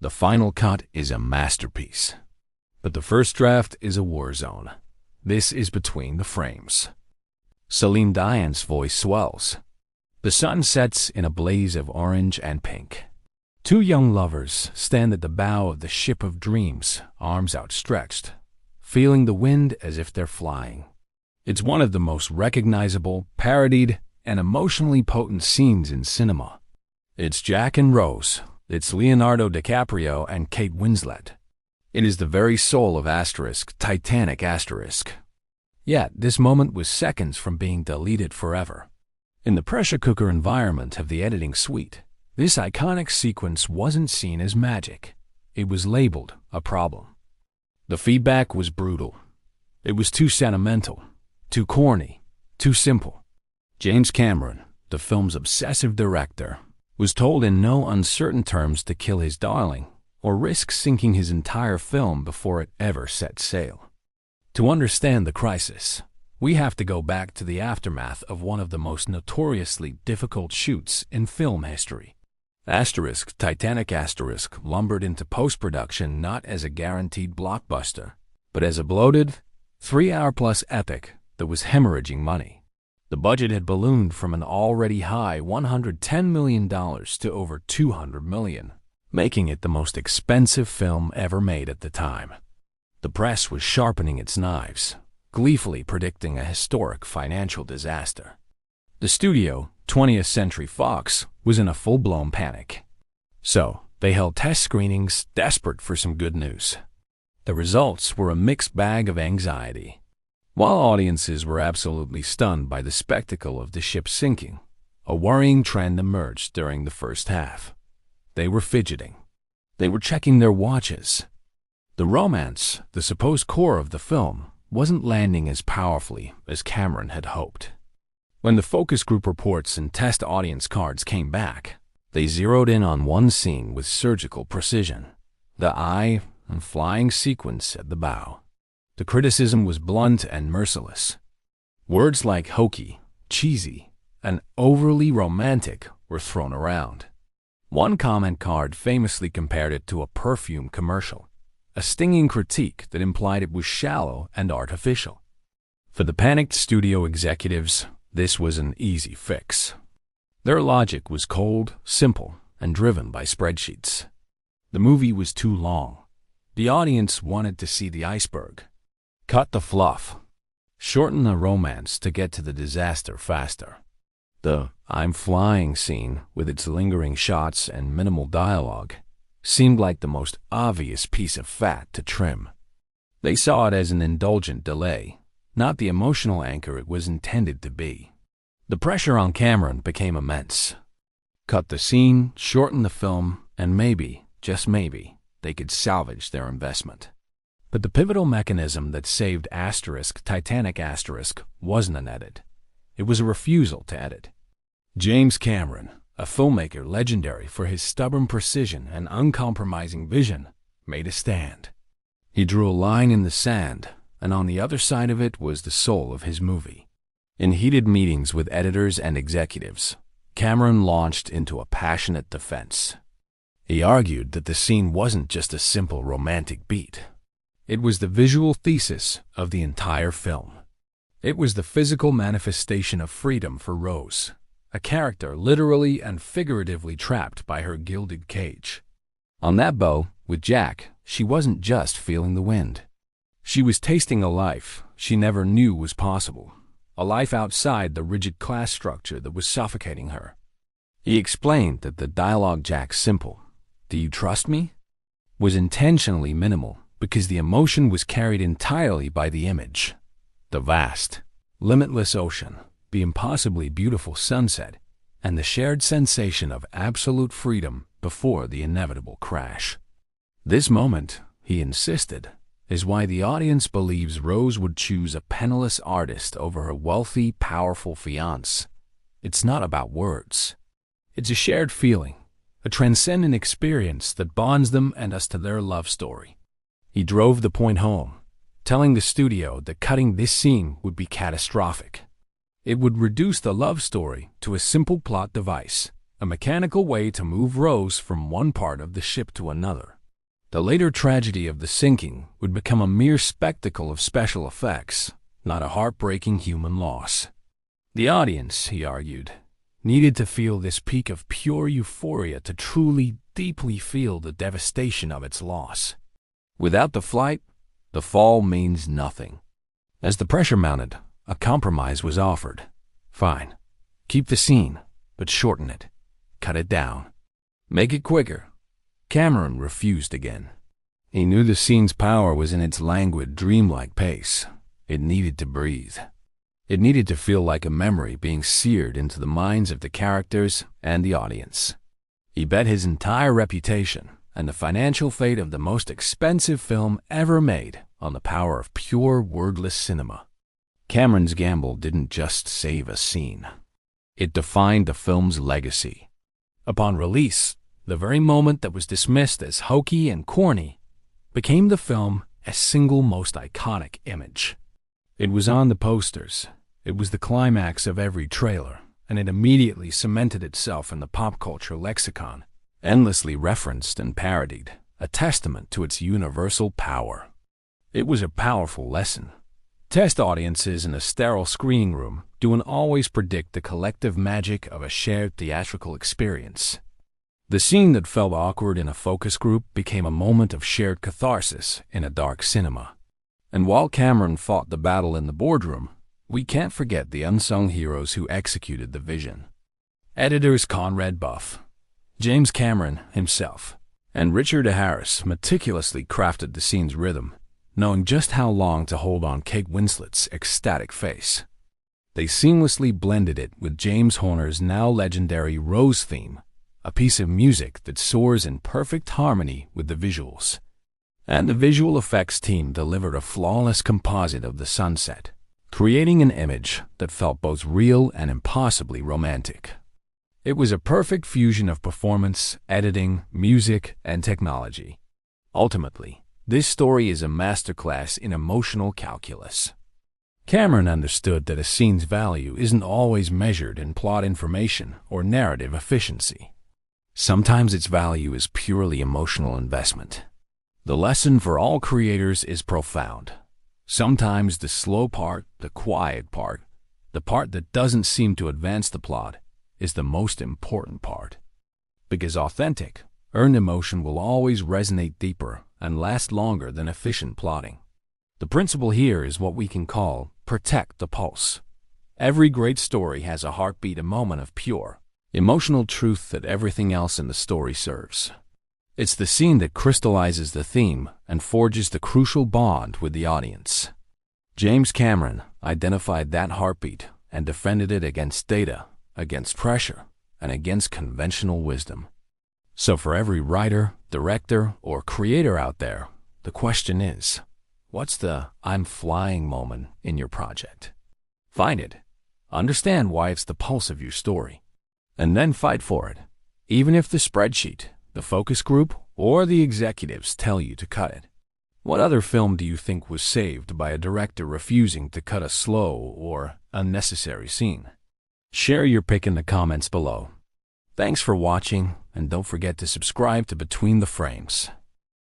The final cut is a masterpiece. But the first draft is a war zone. This is between the frames. Celine Dion's voice swells. The sun sets in a blaze of orange and pink. Two young lovers stand at the bow of the ship of dreams, arms outstretched, feeling the wind as if they're flying. It's one of the most recognizable, parodied, and emotionally potent scenes in cinema. It's Jack and Rose. It's Leonardo DiCaprio and Kate Winslet. It is the very soul of Titanic *. Yet, this moment was seconds from being deleted forever. In the pressure cooker environment of the editing suite, this iconic sequence wasn't seen as magic. It was labeled a problem. The feedback was brutal. It was too sentimental, too corny, too simple. James Cameron, the film's obsessive director, was told in no uncertain terms to kill his darling or risk sinking his entire film before it ever set sail. To understand the crisis, we have to go back to the aftermath of one of the most notoriously difficult shoots in film history. Titanic lumbered into post-production not as a guaranteed blockbuster, but as a bloated, 3-hour-plus epic that was hemorrhaging money. The budget had ballooned from an already high $110 million to over $200 million, making it the most expensive film ever made at the time. The press was sharpening its knives, gleefully predicting a historic financial disaster. The studio, 20th Century Fox, was in a full-blown panic. So, they held test screenings, desperate for some good news. The results were a mixed bag of anxiety. While audiences were absolutely stunned by the spectacle of the ship sinking, a worrying trend emerged during the first half. They were fidgeting. They were checking their watches. The romance, the supposed core of the film, wasn't landing as powerfully as Cameron had hoped. When the focus group reports and test audience cards came back, they zeroed in on one scene with surgical precision: the eye and flying sequence at the bow. The criticism was blunt and merciless. Words like hokey, cheesy, and overly romantic were thrown around. One comment card famously compared it to a perfume commercial, a stinging critique that implied it was shallow and artificial. For the panicked studio executives, this was an easy fix. Their logic was cold, simple, and driven by spreadsheets. The movie was too long. The audience wanted to see the iceberg. Cut the fluff. Shorten the romance to get to the disaster faster. The "I'm flying" scene, with its lingering shots and minimal dialogue, seemed like the most obvious piece of fat to trim. They saw it as an indulgent delay, not the emotional anchor it was intended to be. The pressure on Cameron became immense. Cut the scene, shorten the film, and maybe, just maybe, they could salvage their investment. But the pivotal mechanism that saved Titanic wasn't an edit. It was a refusal to edit. James Cameron, a filmmaker legendary for his stubborn precision and uncompromising vision, made a stand. He drew a line in the sand, and on the other side of it was the soul of his movie. In heated meetings with editors and executives, Cameron launched into a passionate defense. He argued that the scene wasn't just a simple romantic beat. It was the visual thesis of the entire film. It was the physical manifestation of freedom for Rose, a character literally and figuratively trapped by her gilded cage. On that boat, with Jack, she wasn't just feeling the wind. She was tasting a life she never knew was possible, a life outside the rigid class structure that was suffocating her. He explained that the dialogue Jack's simple, "Do you trust me?" was intentionally minimal because the emotion was carried entirely by the image. The vast, limitless ocean, the impossibly beautiful sunset, and the shared sensation of absolute freedom before the inevitable crash. This moment, he insisted, is why the audience believes Rose would choose a penniless artist over her wealthy, powerful fiancé. It's not about words. It's a shared feeling, a transcendent experience that bonds them and us to their love story. He drove the point home, telling the studio that cutting this scene would be catastrophic. It would reduce the love story to a simple plot device, a mechanical way to move rows from one part of the ship to another. The later tragedy of the sinking would become a mere spectacle of special effects, not a heartbreaking human loss. The audience, he argued, needed to feel this peak of pure euphoria to truly, deeply feel the devastation of its loss. Without the flight, the fall means nothing. As the pressure mounted, a compromise was offered. Fine, keep the scene, but shorten it. Cut it down. Make it quicker. Cameron refused again. He knew the scene's power was in its languid, dreamlike pace. It needed to breathe. It needed to feel like a memory being seared into the minds of the characters and the audience. He bet his entire reputation and the financial fate of the most expensive film ever made on the power of pure wordless cinema. Cameron's gamble didn't just save a scene. It defined the film's legacy. Upon release, the very moment that was dismissed as hokey and corny became the film's single most iconic image. It was on the posters. It was the climax of every trailer, and it immediately cemented itself in the pop culture lexicon, endlessly referenced and parodied, a testament to its universal power. It was a powerful lesson. Test audiences in a sterile screening room don't always predict the collective magic of a shared theatrical experience. The scene that felt awkward in a focus group became a moment of shared catharsis in a dark cinema. And while Cameron fought the battle in the boardroom, we can't forget the unsung heroes who executed the vision. Editors Conrad Buff, James Cameron himself, and Richard Harris meticulously crafted the scene's rhythm, knowing just how long to hold on Kate Winslet's ecstatic face. They seamlessly blended it with James Horner's now legendary Rose theme, a piece of music that soars in perfect harmony with the visuals. And the visual effects team delivered a flawless composite of the sunset, creating an image that felt both real and impossibly romantic. It was a perfect fusion of performance, editing, music, and technology. Ultimately, this story is a masterclass in emotional calculus. Cameron understood that a scene's value isn't always measured in plot information or narrative efficiency. Sometimes its value is purely emotional investment. The lesson for all creators is profound. Sometimes the slow part, the quiet part, the part that doesn't seem to advance the plot, is the most important part. Because authentic, earned emotion will always resonate deeper and last longer than efficient plotting. The principle here is what we can call protect the pulse. Every great story has a heartbeat, a moment of pure, emotional truth that everything else in the story serves. It's the scene that crystallizes the theme and forges the crucial bond with the audience. James Cameron identified that heartbeat and defended it against data, against pressure, and against conventional wisdom. So for every writer, director, or creator out there, the question is, what's the I'm flying moment in your project? Find it, understand why it's the pulse of your story, and then fight for it, even if the spreadsheet, the focus group, or the executives tell you to cut it. What other film do you think was saved by a director refusing to cut a slow or unnecessary scene? Share your pick in the comments below. Thanks for watching, and don't forget to subscribe to Between the Frames.